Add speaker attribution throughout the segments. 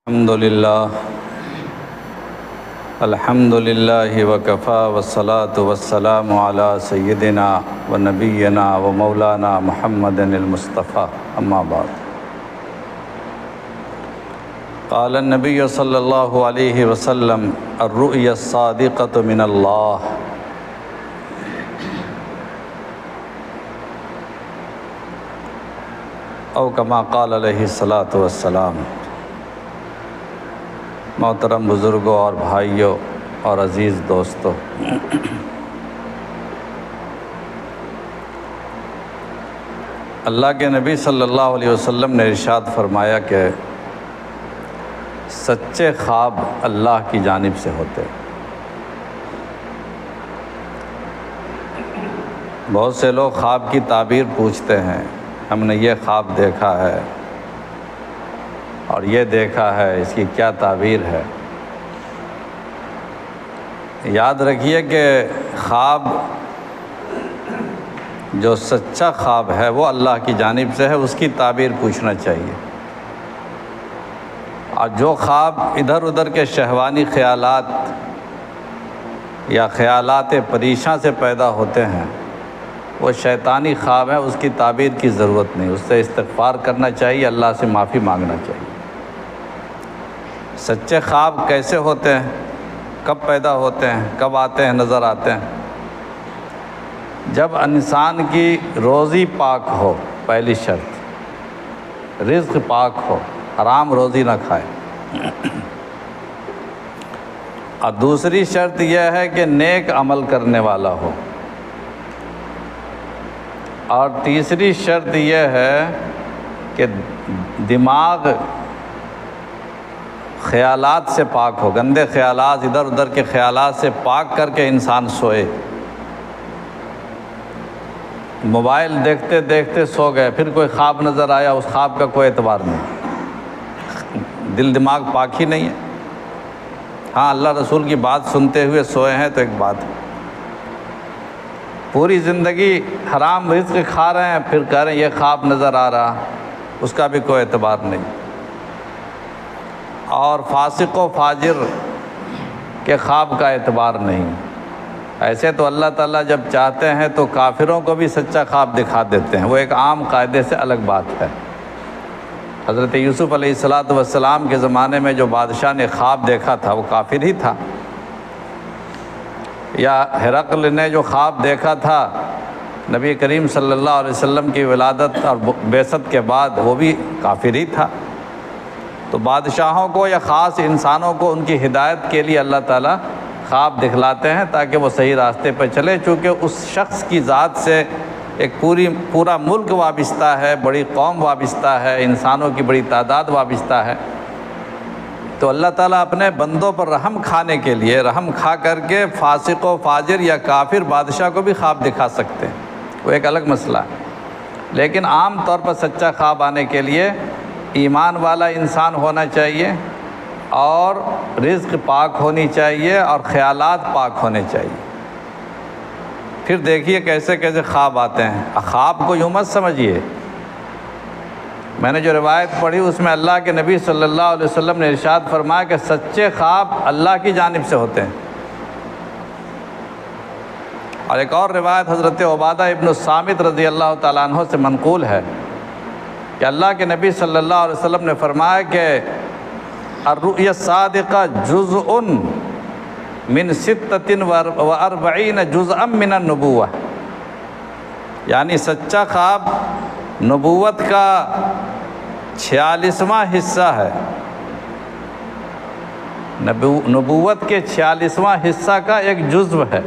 Speaker 1: الحمد للہ وکفا والصلاة والسلام علی سیدنا و نبینا و مولانا محمد المصطفیٰ اما بعد قال النبی صلی اللہ علیہ وسلم الرؤیا الصادقۃ من اللہ او کما قال علیہ الصلاۃ والسلام۔ محترم بزرگوں اور بھائیوں اور عزیز دوستوں، اللہ کے نبی صلی اللہ علیہ وسلم نے ارشاد فرمایا کہ سچے خواب اللہ کی جانب سے ہوتے۔ بہت سے لوگ خواب کی تعبیر پوچھتے ہیں، ہم نے یہ خواب دیکھا ہے اور یہ دیکھا ہے، اس کی کیا تعبیر ہے؟ یاد رکھیے کہ خواب جو سچا خواب ہے وہ اللہ کی جانب سے ہے، اس کی تعبیر پوچھنا چاہیے۔ اور جو خواب ادھر ادھر کے شہوانی خیالات یا خیالات پریشاں سے پیدا ہوتے ہیں وہ شیطانی خواب ہے، اس کی تعبیر کی ضرورت نہیں، اس سے استغفار کرنا چاہیے، اللہ سے معافی مانگنا چاہیے۔ سچے خواب کیسے ہوتے ہیں، کب پیدا ہوتے ہیں، کب آتے ہیں، نظر آتے ہیں؟ جب انسان کی روزی پاک ہو، پہلی شرط، رزق پاک ہو، حرام روزی نہ کھائے، اور دوسری شرط یہ ہے کہ نیک عمل کرنے والا ہو، اور تیسری شرط یہ ہے کہ دماغ خیالات سے پاک ہو، گندے خیالات، ادھر ادھر کے خیالات سے پاک کر کے انسان سوئے۔ موبائل دیکھتے دیکھتے سو گئے، پھر کوئی خواب نظر آیا، اس خواب کا کوئی اعتبار نہیں، دل دماغ پاک ہی نہیں ہے۔ ہاں، اللہ رسول کی بات سنتے ہوئے سوئے ہیں تو ایک بات ہے، پوری زندگی حرام رزق کھا رہے ہیں، پھر کہہ رہے ہیں یہ خواب نظر آ رہا، اس کا بھی کوئی اعتبار نہیں۔ اور فاسق و فاجر کے خواب کا اعتبار نہیں۔ ایسے تو اللہ تعالیٰ جب چاہتے ہیں تو کافروں کو بھی سچا خواب دکھا دیتے ہیں، وہ ایک عام قاعدے سے الگ بات ہے۔ حضرت یوسف علیہ السلام کے زمانے میں جو بادشاہ نے خواب دیکھا تھا وہ کافر ہی تھا، یا ہرقل نے جو خواب دیکھا تھا نبی کریم صلی اللہ علیہ وسلم کی ولادت اور بعثت کے بعد، وہ بھی کافر ہی تھا۔ تو بادشاہوں کو یا خاص انسانوں کو ان کی ہدایت کے لیے اللہ تعالیٰ خواب دکھلاتے ہیں تاکہ وہ صحیح راستے پہ چلے، چونکہ اس شخص کی ذات سے ایک پورا ملک وابستہ ہے، بڑی قوم وابستہ ہے، انسانوں کی بڑی تعداد وابستہ ہے۔ تو اللہ تعالیٰ اپنے بندوں پر رحم کھانے کے لیے، رحم کھا کر کے فاسق و فاجر یا کافر بادشاہ کو بھی خواب دکھا سکتے ہیں، وہ ایک الگ مسئلہ ہے۔ لیکن عام طور پر سچا خواب آنے کے لیے ایمان والا انسان ہونا چاہیے، اور رزق پاک ہونی چاہیے، اور خیالات پاک ہونے چاہیے۔ پھر دیکھیے کیسے کیسے خواب آتے ہیں۔ خواب کو یوں مت سمجھیے، میں نے جو روایت پڑھی اس میں اللہ کے نبی صلی اللہ علیہ وسلم نے ارشاد فرمایا کہ سچے خواب اللہ کی جانب سے ہوتے ہیں۔ اور ایک اور روایت حضرت عبادہ ابن الصامت رضی اللہ تعالیٰ عنہ سے منقول ہے کہ اللہ کے نبی صلی اللہ علیہ وسلم نے فرمایا کہ الرؤیا الصادقہ جزء من 46 جزءا من النبوہ، یعنی سچا خواب نبوت کا 46واں حصہ ہے، نبوت کے 46واں حصہ کا ایک جزو ہے،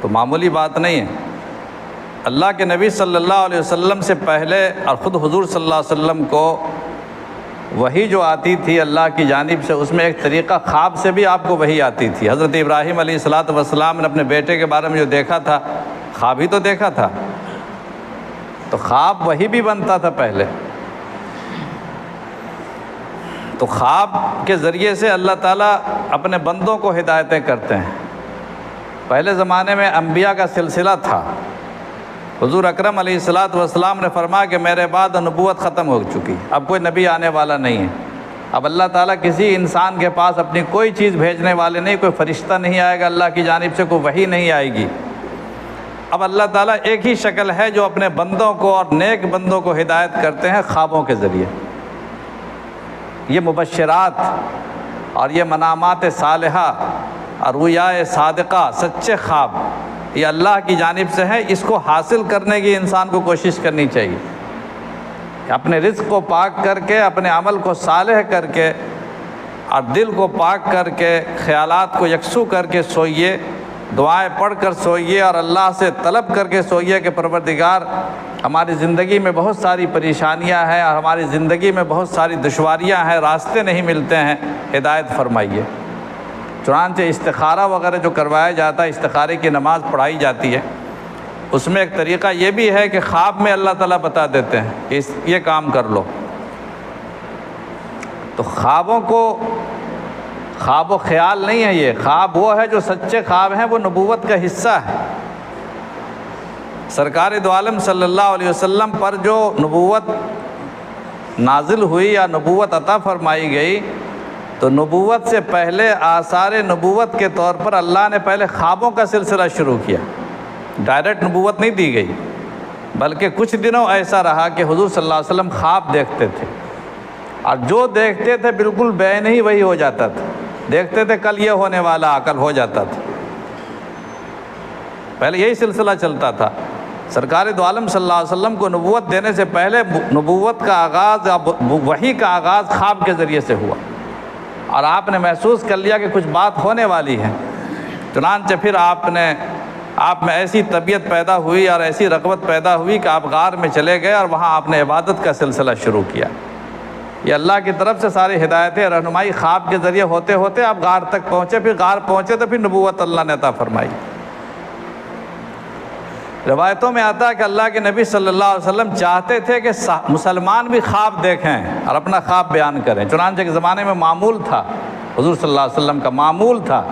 Speaker 1: تو معمولی بات نہیں ہے۔ اللہ کے نبی صلی اللہ علیہ وسلم سے پہلے اور خود حضور صلی اللہ علیہ وسلم کو وحی جو آتی تھی اللہ کی جانب سے، اس میں ایک طریقہ خواب سے بھی آپ کو وحی آتی تھی۔ حضرت ابراہیم علیہ السلام نے اپنے بیٹے کے بارے میں جو دیکھا تھا، خواب ہی تو دیکھا تھا، تو خواب وحی بھی بنتا تھا پہلے۔ تو خواب کے ذریعے سے اللہ تعالیٰ اپنے بندوں کو ہدایتیں کرتے ہیں۔ پہلے زمانے میں انبیاء کا سلسلہ تھا، حضور اکرم علیہ الصلوۃ والسلام نے فرمایا کہ میرے بعد نبوت ختم ہو چکی، اب کوئی نبی آنے والا نہیں ہے۔ اب اللہ تعالیٰ کسی انسان کے پاس اپنی کوئی چیز بھیجنے والے نہیں، کوئی فرشتہ نہیں آئے گا اللہ کی جانب سے، کوئی وحی نہیں آئے گی۔ اب اللہ تعالیٰ ایک ہی شکل ہے جو اپنے بندوں کو اور نیک بندوں کو ہدایت کرتے ہیں خوابوں کے ذریعے۔ یہ مبشرات اور یہ منامات صالحہ اور رؤیائے صادقہ، سچے خواب، یہ اللہ کی جانب سے ہے۔ اس کو حاصل کرنے کی انسان کو کوشش کرنی چاہیے، اپنے رزق کو پاک کر کے، اپنے عمل کو صالح کر کے اور دل کو پاک کر کے، خیالات کو یکسو کر کے سوئیے، دعائیں پڑھ کر سوئیے اور اللہ سے طلب کر کے سوئیے کہ پروردگار ہماری زندگی میں بہت ساری پریشانیاں ہیں اور ہماری زندگی میں بہت ساری دشواریاں ہیں، راستے نہیں ملتے ہیں، ہدایت فرمائیے۔ چنانچہ استخارہ وغیرہ جو کروایا جاتا ہے، استخارے کی نماز پڑھائی جاتی ہے، اس میں ایک طریقہ یہ بھی ہے کہ خواب میں اللہ تعالیٰ بتا دیتے ہیں کہ یہ کام کر لو۔ تو خوابوں کو خواب و خیال نہیں ہے، یہ خواب وہ ہے جو سچے خواب ہیں، وہ نبوت کا حصہ ہے۔ سرکار دو عالم صلی اللہ علیہ وسلم پر جو نبوت نازل ہوئی یا نبوت عطا فرمائی گئی، تو نبوت سے پہلے آثار نبوت کے طور پر اللہ نے پہلے خوابوں کا سلسلہ شروع کیا۔ ڈائریکٹ نبوت نہیں دی گئی، بلکہ کچھ دنوں ایسا رہا کہ حضور صلی اللہ علیہ وسلم خواب دیکھتے تھے، اور جو دیکھتے تھے بالکل بعین ہی وہی ہو جاتا تھا۔ دیکھتے تھے کل یہ ہونے والا، کل ہو جاتا تھا۔ پہلے یہی سلسلہ چلتا تھا۔ سرکار دو عالم صلی اللہ علیہ وسلم کو نبوت دینے سے پہلے نبوت کا آغاز، وحی کا آغاز خواب کے ذریعے سے ہوا، اور آپ نے محسوس کر لیا کہ کچھ بات ہونے والی ہے۔ چنانچہ پھر آپ میں ایسی طبیعت پیدا ہوئی اور ایسی رغبت پیدا ہوئی کہ آپ غار میں چلے گئے اور وہاں آپ نے عبادت کا سلسلہ شروع کیا۔ یہ اللہ کی طرف سے ساری ہدایتیں، رہنمائی خواب کے ذریعے ہوتے ہوتے آپ غار تک پہنچے، پھر غار پہنچے تو پھر نبوت اللہ نے عطا فرمائی۔ روایتوں میں آتا ہے کہ اللہ کے نبی صلی اللہ علیہ وسلم چاہتے تھے کہ مسلمان بھی خواب دیکھیں اور اپنا خواب بیان کریں۔ چنانچہ ایک زمانے میں معمول تھا، حضور صلی اللہ علیہ وسلم کا معمول تھا،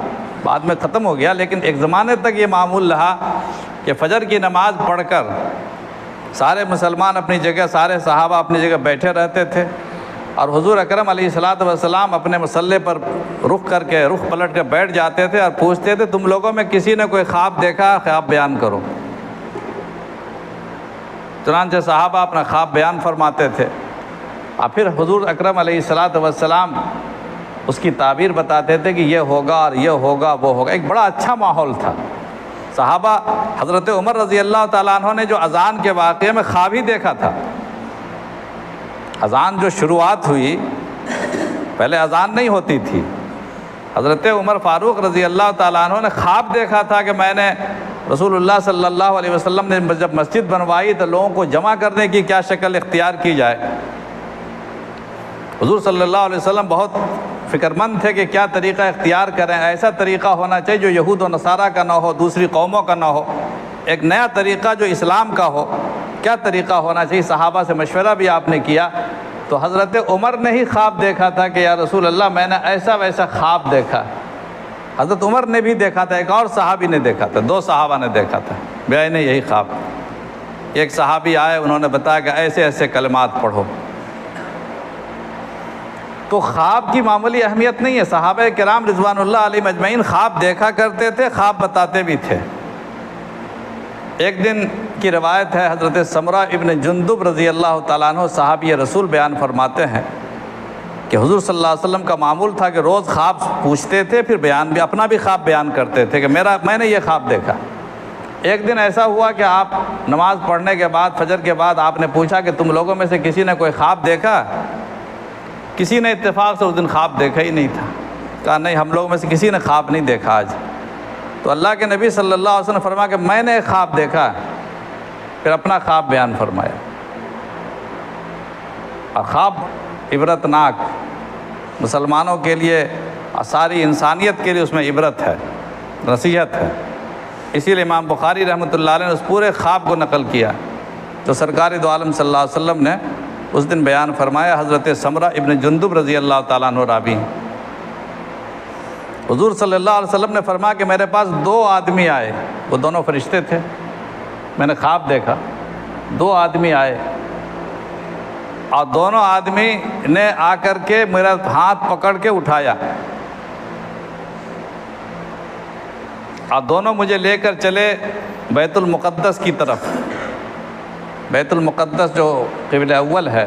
Speaker 1: بعد میں ختم ہو گیا، لیکن ایک زمانے تک یہ معمول رہا کہ فجر کی نماز پڑھ کر سارے مسلمان اپنی جگہ، سارے صحابہ اپنی جگہ بیٹھے رہتے تھے، اور حضور اکرم علیہ الصلوۃ والسلام اپنے مصلی پر رخ پلٹ کر بیٹھ جاتے تھے اور پوچھتے تھے تم لوگوں میں کسی نے کوئی خواب دیکھا؟ خواب بیان کرو۔ چنانچہ صحابہ اپنا خواب بیان فرماتے تھے، اور پھر حضور اکرم علیہ الصلوۃ والسلام اس کی تعبیر بتاتے تھے کہ یہ ہوگا اور یہ ہوگا، وہ ہوگا۔ ایک بڑا اچھا ماحول تھا۔ صحابہ، حضرت عمر رضی اللہ تعالیٰ عنہ نے جو اذان کے واقعے میں خواب ہی دیکھا تھا، اذان جو شروعات ہوئی، پہلے اذان نہیں ہوتی تھی، حضرت عمر فاروق رضی اللہ تعالیٰ عنہ نے خواب دیکھا تھا کہ میں نے رسول اللہ صلی اللہ علیہ وسلم نے جب مسجد بنوائی تو لوگوں کو جمع کرنے کی کیا شکل اختیار کی جائے۔ حضور صلی اللہ علیہ وسلم بہت فکر مند تھے کہ کیا طریقہ اختیار کریں، ایسا طریقہ ہونا چاہیے جو یہود و نصارہ کا نہ ہو، دوسری قوموں کا نہ ہو، ایک نیا طریقہ جو اسلام کا ہو، کیا طریقہ ہونا چاہیے۔ صحابہ سے مشورہ بھی آپ نے کیا، تو حضرت عمر نے ہی خواب دیکھا تھا کہ یا رسول اللہ میں نے ایسا ویسا خواب دیکھا۔ حضرت عمر نے بھی دیکھا تھا، ایک اور صحابی نے دیکھا تھا، دو صحابہ نے دیکھا تھا، بعین یہی خواب۔ ایک صحابی آئے، انہوں نے بتایا کہ ایسے ایسے کلمات پڑھو۔ تو خواب کی معمولی اہمیت نہیں ہے، صحابہ کرام رضوان اللہ علیہم اجمعین خواب دیکھا کرتے تھے، خواب بتاتے بھی تھے۔ ایک دن کی روایت ہے، حضرت سمرہ ابن جندب رضی اللہ تعالیٰ عنہ صحابی رسول بیان فرماتے ہیں کہ حضور صلی اللہ علیہ وسلم کا معمول تھا کہ روز خواب پوچھتے تھے، پھر بیان بھی اپنا بھی خواب بیان کرتے تھے کہ میں نے یہ خواب دیکھا۔ ایک دن ایسا ہوا کہ آپ نماز پڑھنے کے بعد، فجر کے بعد آپ نے پوچھا کہ تم لوگوں میں سے کسی نے کوئی خواب دیکھا؟ کسی نے اتفاق سے اس دن خواب دیکھا ہی نہیں تھا۔ کہا نہیں، ہم لوگوں میں سے کسی نے خواب نہیں دیکھا آج۔ تو اللہ کے نبی صلی اللہ علیہ وسلم نے فرمایا کہ میں نے ایک خواب دیکھا، پھر اپنا خواب بیان فرمایا۔ اور خواب عبرتناک، مسلمانوں کے لیے اور ساری انسانیت کے لیے اس میں عبرت ہے، نصیحت ہے۔ اسی لیے امام بخاری رحمۃ اللہ علیہ نے اس پورے خواب کو نقل کیا جو سرکار دو عالم صلی اللہ علیہ وسلم نے اس دن بیان فرمایا۔ حضرت سمرہ ابن جندب رضی اللہ تعالیٰ عنہ راوی، حضور صلی اللہ علیہ وسلم نے فرمایا کہ میرے پاس دو آدمی آئے، وہ دونوں فرشتے تھے، میں نے خواب دیکھا، 2 آدمی آئے اور دونوں آدمی نے آ کر کے میرا ہاتھ پکڑ کے اٹھایا اور دونوں مجھے لے کر چلے بیت المقدس کی طرف۔ بیت المقدس جو قبلہ اول ہے،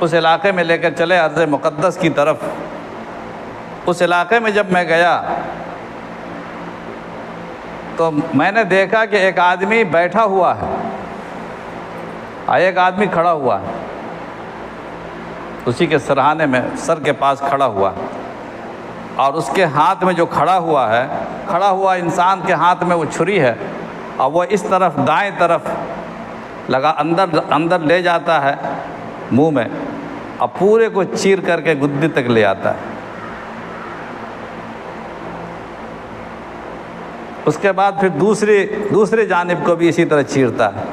Speaker 1: اس علاقے میں لے کر چلے، ارض مقدس کی طرف۔ اس علاقے میں جب میں گیا تو میں نے دیکھا کہ ایک آدمی بیٹھا ہوا ہے اور ایک آدمی کھڑا ہوا ہے، اسی کے سرہانے میں سر کے پاس کھڑا ہوا، اور اس کے ہاتھ میں جو کھڑا ہوا انسان کے ہاتھ میں وہ چھری ہے، اور وہ اس طرف دائیں طرف لگا اندر لے جاتا ہے منہ میں، اور پورے کو چیر کر کے گدے تک لے آتا ہے۔ اس کے بعد پھر دوسری جانب کو بھی اسی طرح چیرتا ہے،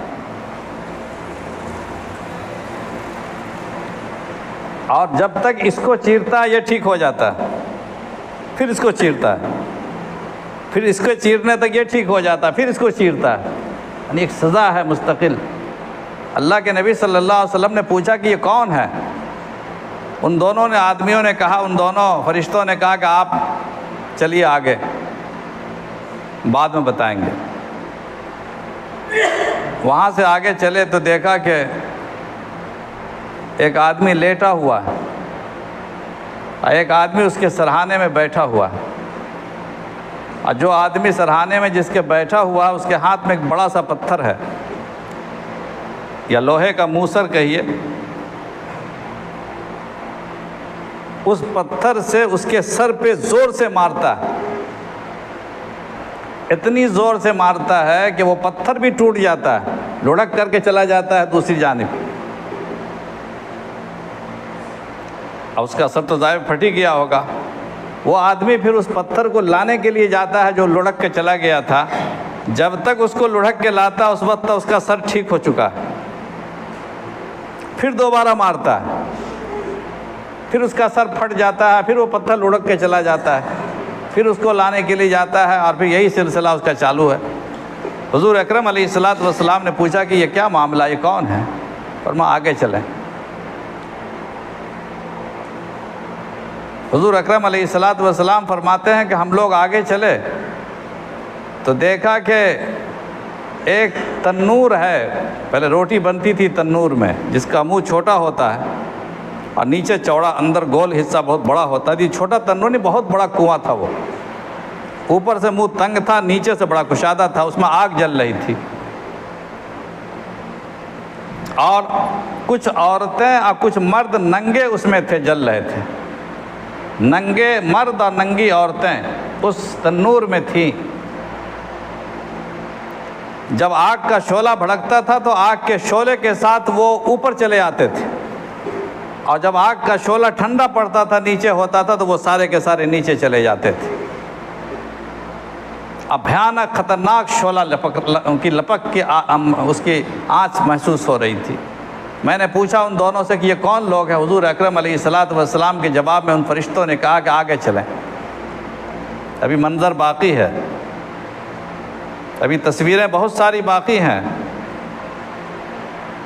Speaker 1: اور جب تک اس کو چیرتا ہے یہ ٹھیک ہو جاتا ہے، پھر اس کو چیرتا ہے، پھر اس کو چیرنے تک یہ ٹھیک ہو جاتا ہے، پھر اس کو چیرتا ہے۔ یعنی ایک سزا ہے مستقل۔ اللہ کے نبی صلی اللہ علیہ وسلم نے پوچھا کہ یہ کون ہے؟ ان دونوں نے آدمیوں نے کہا، ان دونوں فرشتوں نے کہا کہ آپ چلیے آگے، بعد میں بتائیں گے۔ وہاں سے آگے چلے تو دیکھا کہ ایک آدمی لیٹا ہوا ہے اور ایک آدمی اس کے سرہانے میں بیٹھا ہوا ہے، اور جو آدمی سرہانے میں جس کے بیٹھا ہوا ہے اس کے ہاتھ میں ایک بڑا سا پتھر ہے، یا لوہے کا موسر کہیے۔ اس پتھر سے اس کے سر پہ زور سے مارتا ہے، اتنی زور سے مارتا ہے کہ وہ پتھر بھی ٹوٹ جاتا ہے، لڑک کر کے چلا جاتا ہے دوسری جانب۔ اب اس کا سر تو ظاہر پھٹ ہی گیا ہوگا۔ وہ آدمی پھر اس پتھر کو لانے کے لیے جاتا ہے جو لڑک کے چلا گیا تھا۔ جب تک اس کو لڑک کے لاتا اس وقت اس کا سر ٹھیک ہو چکا ہے، پھر دوبارہ مارتا ہے، پھر اس کا سر پھٹ جاتا ہے، پھر وہ پتھر لڑک کے چلا جاتا ہے، پھر اس کو لانے کے لیے جاتا ہے، اور پھر یہی سلسلہ اس کا چالو ہے۔ حضور اکرم علیہ الصلوۃ والسلام نے پوچھا کہ یہ کیا معاملہ، یہ کون ہے؟ فرمایا آگے چلیں۔ حضور اکرم علیہ الصلوۃ والسلام فرماتے ہیں کہ ہم لوگ آگے چلے تو دیکھا کہ ایک تنور ہے، پہلے روٹی بنتی تھی تنور میں، جس کا منہ چھوٹا ہوتا ہے اور نیچے چوڑا، اندر گول حصہ بہت بڑا ہوتا ہے۔ یہ چھوٹا تنور نہیں، بہت بڑا کنواں تھا، وہ اوپر سے منہ تنگ تھا، نیچے سے بڑا کشادہ تھا، اس میں آگ جل رہی تھی، اور کچھ عورتیں اور کچھ مرد ننگے اس میں تھے، جل رہے تھے۔ ننگے مرد اور ننگی عورتیں اس تنور میں تھیں۔ جب آگ کا شعلہ بھڑکتا تھا تو آگ کے شعلے کے ساتھ وہ اوپر چلے آتے تھے، اور جب آگ کا شعلہ ٹھنڈا پڑتا تھا، نیچے ہوتا تھا، تو وہ سارے کے سارے نیچے چلے جاتے تھے۔ اب بھیانک خطرناک شعلہ ان کی لپک کی اس کی آنچ محسوس ہو رہی تھی۔ میں نے پوچھا ان دونوں سے کہ یہ کون لوگ ہیں؟ حضور اکرم علیہ الصلوۃ والسلام کے جواب میں ان فرشتوں نے کہا کہ آگے چلیں، ابھی منظر باقی ہے، ابھی تصویریں بہت ساری باقی ہیں۔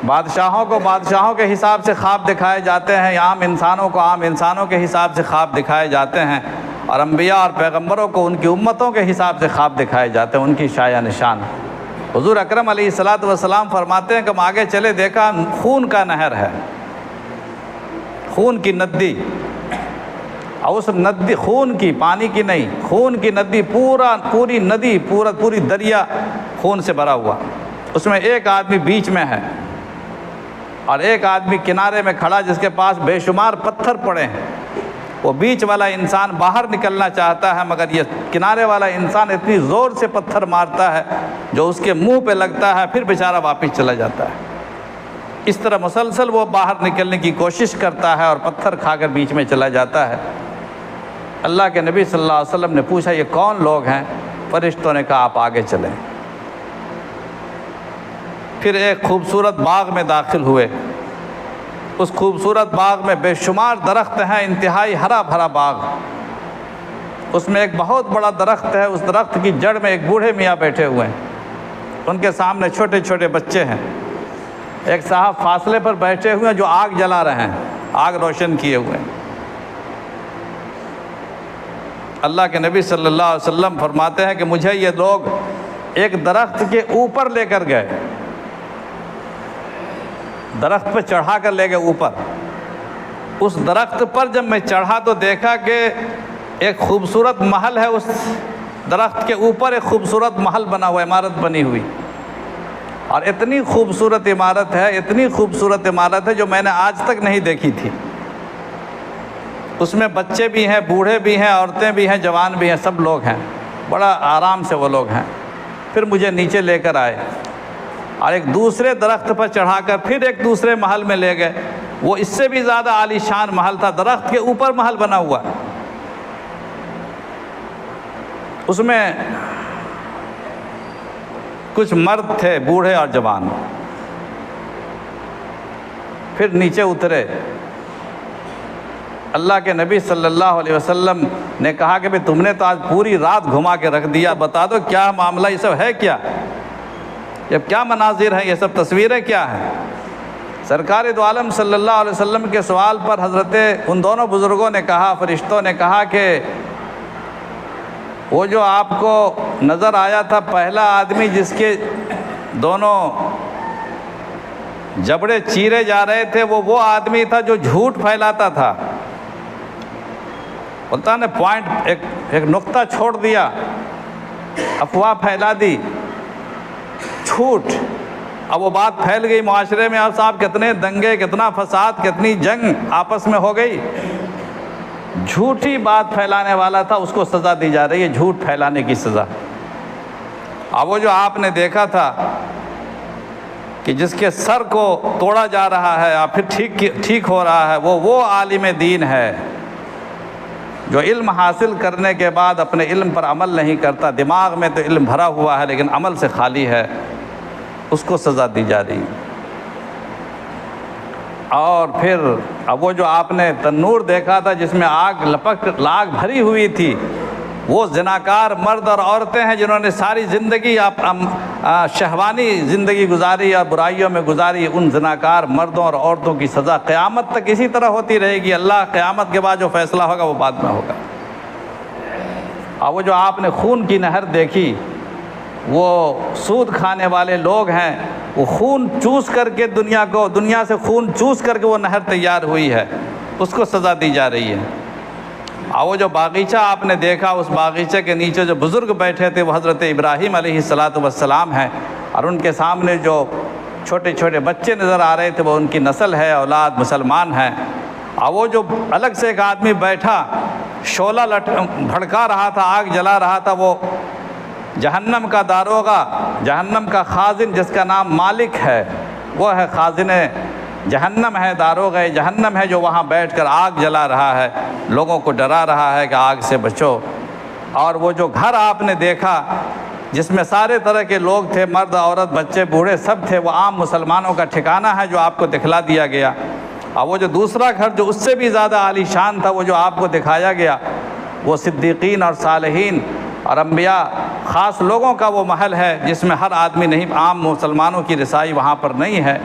Speaker 1: بادشاہوں کو بادشاہوں کے حساب سے خواب دکھائے جاتے ہیں، عام انسانوں کو عام انسانوں کے حساب سے خواب دکھائے جاتے ہیں، اور انبیاء اور پیغمبروں کو ان کی امتوں کے حساب سے خواب دکھائے جاتے ہیں، ان کی شایع نشان۔ حضور اکرم علیہ الصلوۃ والسلام فرماتے ہیں کہ ہم آگے چلے، دیکھا خون کا نہر ہے، خون کی ندی، اور اس ندی خون کی، پانی کی نہیں، خون کی ندی، پوری ندی، پوری دریا خون سے بھرا ہوا، اس میں ایک آدمی بیچ میں ہے اور ایک آدمی کنارے میں کھڑا جس کے پاس بے شمار پتھر پڑے ہیں۔ وہ بیچ والا انسان باہر نکلنا چاہتا ہے، مگر یہ کنارے والا انسان اتنی زور سے پتھر مارتا ہے جو اس کے منہ پہ لگتا ہے، پھر بیچارہ واپس چلا جاتا ہے۔ اس طرح مسلسل وہ باہر نکلنے کی کوشش کرتا ہے اور پتھر کھا کر بیچ میں چلا جاتا ہے۔ اللہ کے نبی صلی اللہ علیہ وسلم نے پوچھا یہ کون لوگ ہیں؟ فرشتوں نے کہا آپ آگے چلیں۔ پھر ایک خوبصورت باغ میں داخل ہوئے۔ اس خوبصورت باغ میں بے شمار درخت ہیں، انتہائی ہرا بھرا باغ۔ اس میں ایک بہت بڑا درخت ہے، اس درخت کی جڑ میں ایک بوڑھے میاں بیٹھے ہوئے ہیں۔ ان کے سامنے چھوٹے چھوٹے بچے ہیں، ایک صاحب فاصلے پر بیٹھے ہوئے ہیں جو آگ جلا رہے ہیں، آگ روشن کیے ہوئے ہیں۔ اللہ کے نبی صلی اللہ علیہ وسلم فرماتے ہیں کہ مجھے یہ لوگ ایک درخت کے اوپر لے کر گئے، درخت پہ چڑھا کر لے گئے اوپر۔ اس درخت پر جب میں چڑھا تو دیکھا کہ ایک خوبصورت محل ہے، اس درخت کے اوپر ایک خوبصورت محل بنا ہوا، عمارت بنی ہوئی، اور اتنی خوبصورت عمارت ہے، اتنی خوبصورت عمارت ہے جو میں نے آج تک نہیں دیکھی تھی۔ اس میں بچے بھی ہیں، بوڑھے بھی ہیں، عورتیں بھی ہیں، جوان بھی ہیں، سب لوگ ہیں، بڑا آرام سے وہ لوگ ہیں۔ پھر مجھے نیچے لے کر آئے اور ایک دوسرے درخت پر چڑھا کر پھر ایک دوسرے محل میں لے گئے، وہ اس سے بھی زیادہ عالی شان محل تھا، درخت کے اوپر محل بنا ہوا۔ اس میں کچھ مرد تھے، بوڑھے اور جوان۔ پھر نیچے اترے، اللہ کے نبی صلی اللہ علیہ وسلم نے کہا کہ تم نے تو آج پوری رات گھما کے رکھ دیا، بتا دو کیا معاملہ، یہ سب ہے کیا، یہ کیا مناظر ہیں، یہ سب تصویریں کیا ہیں؟ سرکار دو عالم صلی اللہ علیہ وسلم کے سوال پر حضرت ان دونوں بزرگوں نے کہا، فرشتوں نے کہا کہ وہ جو آپ کو نظر آیا تھا پہلا آدمی جس کے دونوں جبڑے چیرے جا رہے تھے، وہ آدمی تھا جو جھوٹ پھیلاتا تھا۔ بولتا نے پوائنٹ ایک نقطہ چھوڑ دیا، افواہ پھیلا دی، جھوٹ۔ اب وہ بات پھیل گئی معاشرے میں، اب صاحب کتنے دنگے، کتنا فساد، کتنی جنگ آپس میں ہو گئی۔ جھوٹی بات پھیلانے والا تھا، اس کو سزا دی جا رہی ہے، جھوٹ پھیلانے کی سزا۔ اب وہ جو آپ نے دیکھا تھا کہ جس کے سر کو توڑا جا رہا ہے اور پھر ٹھیک ہو رہا ہے، وہ عالم دین ہے جو علم حاصل کرنے کے بعد اپنے علم پر عمل نہیں کرتا، دماغ میں تو علم بھرا ہوا ہے لیکن عمل سے خالی ہے، اس کو سزا دی جا رہی ہے۔ اور پھر اب وہ جو آپ نے تنور دیکھا تھا جس میں آگ بھری ہوئی تھی، وہ زناکار مرد اور عورتیں ہیں جنہوں نے ساری زندگی شہوانی زندگی گزاری اور برائیوں میں گزاری۔ ان زناکار مردوں اور عورتوں کی سزا قیامت تک اسی طرح ہوتی رہے گی۔ اللہ قیامت کے بعد جو فیصلہ ہوگا وہ بعد میں ہوگا۔ اور وہ جو آپ نے خون کی نہر دیکھی، وہ سود کھانے والے لوگ ہیں، وہ خون چوس کر کے دنیا سے خون چوس کر کے وہ نہر تیار ہوئی ہے، اس کو سزا دی جا رہی ہے۔ اور وہ جو باغیچہ آپ نے دیکھا، اس باغیچے کے نیچے جو بزرگ بیٹھے تھے وہ حضرت ابراہیم علیہ السلام ہیں، اور ان کے سامنے جو چھوٹے چھوٹے بچے نظر آ رہے تھے وہ ان کی نسل ہے، اولاد مسلمان ہیں۔ اور وہ جو الگ سے ایک آدمی بیٹھا شعلہ بھڑکا رہا تھا، آگ جلا رہا تھا، وہ جہنم کا داروغہ، جہنم کا خازن جس کا نام مالک ہے، وہ ہے خازن جہنم ہے، داروغہ جہنم ہے، جو وہاں بیٹھ کر آگ جلا رہا ہے، لوگوں کو ڈرا رہا ہے کہ آگ سے بچو۔ اور وہ جو گھر آپ نے دیکھا جس میں سارے طرح کے لوگ تھے، مرد عورت بچے بوڑھے سب تھے، وہ عام مسلمانوں کا ٹھکانہ ہے جو آپ کو دکھلا دیا گیا۔ اور وہ جو دوسرا گھر جو اس سے بھی زیادہ عالی شان تھا، وہ جو آپ کو دکھایا گیا، وہ صدیقین اور صالحین اور انبیاء خاص لوگوں کا وہ محل ہے جس میں ہر آدمی نہیں، عام مسلمانوں کی رسائی وہاں پر نہیں ہے۔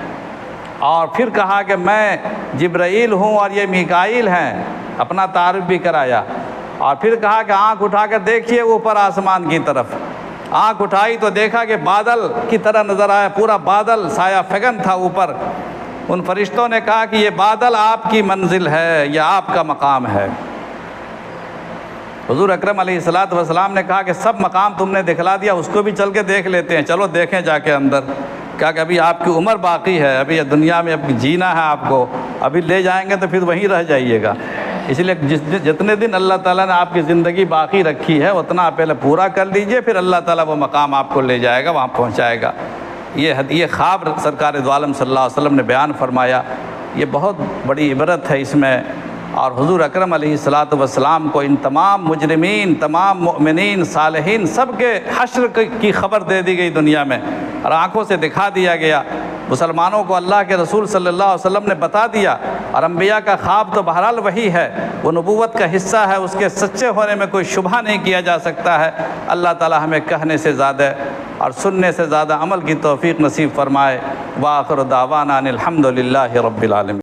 Speaker 1: اور پھر کہا کہ میں جبرائیل ہوں اور یہ میکائیل ہیں، اپنا تعارف بھی کرایا۔ اور پھر کہا کہ آنکھ اٹھا کر دیکھیے اوپر آسمان کی طرف۔ آنکھ اٹھائی تو دیکھا کہ بادل کی طرح نظر آیا، پورا بادل سایہ فگن تھا اوپر۔ ان فرشتوں نے کہا کہ یہ بادل آپ کی منزل ہے، یہ آپ کا مقام ہے۔ حضور اکرم علیہ السلام نے کہا کہ سب مقام تم نے دکھلا دیا، اس کو بھی چل کے دیکھ لیتے ہیں، چلو دیکھیں جا کے اندر۔ کہا کہ ابھی آپ کی عمر باقی ہے، ابھی یہ دنیا میں اب جینا ہے آپ کو، ابھی لے جائیں گے تو پھر وہیں رہ جائیے گا، اس لیے جتنے دن اللہ تعالیٰ نے آپ کی زندگی باقی رکھی ہے اتنا پہلے پورا کر لیجئے، پھر اللہ تعالیٰ وہ مقام آپ کو لے جائے گا، وہاں پہنچائے گا۔ یہ خواب سرکار دو عالم صلی اللہ علیہ وسلم نے بیان فرمایا، یہ بہت بڑی عبرت ہے اس میں۔ اور حضور اکرم علیہ السلام کو ان تمام مجرمین، تمام مؤمنین، صالحین سب کے حشر کی خبر دے دی گئی دنیا میں، اور آنکھوں سے دکھا دیا گیا۔ مسلمانوں کو اللہ کے رسول صلی اللہ علیہ وسلم نے بتا دیا، اور انبیاء کا خواب تو بہرحال وہی ہے، وہ نبوت کا حصہ ہے، اس کے سچے ہونے میں کوئی شبہ نہیں کیا جا سکتا ہے۔ اللہ تعالی ہمیں کہنے سے زیادہ اور سننے سے زیادہ عمل کی توفیق نصیب فرمائے۔ وآخر دعوانا ان الحمد للہ رب العالمین۔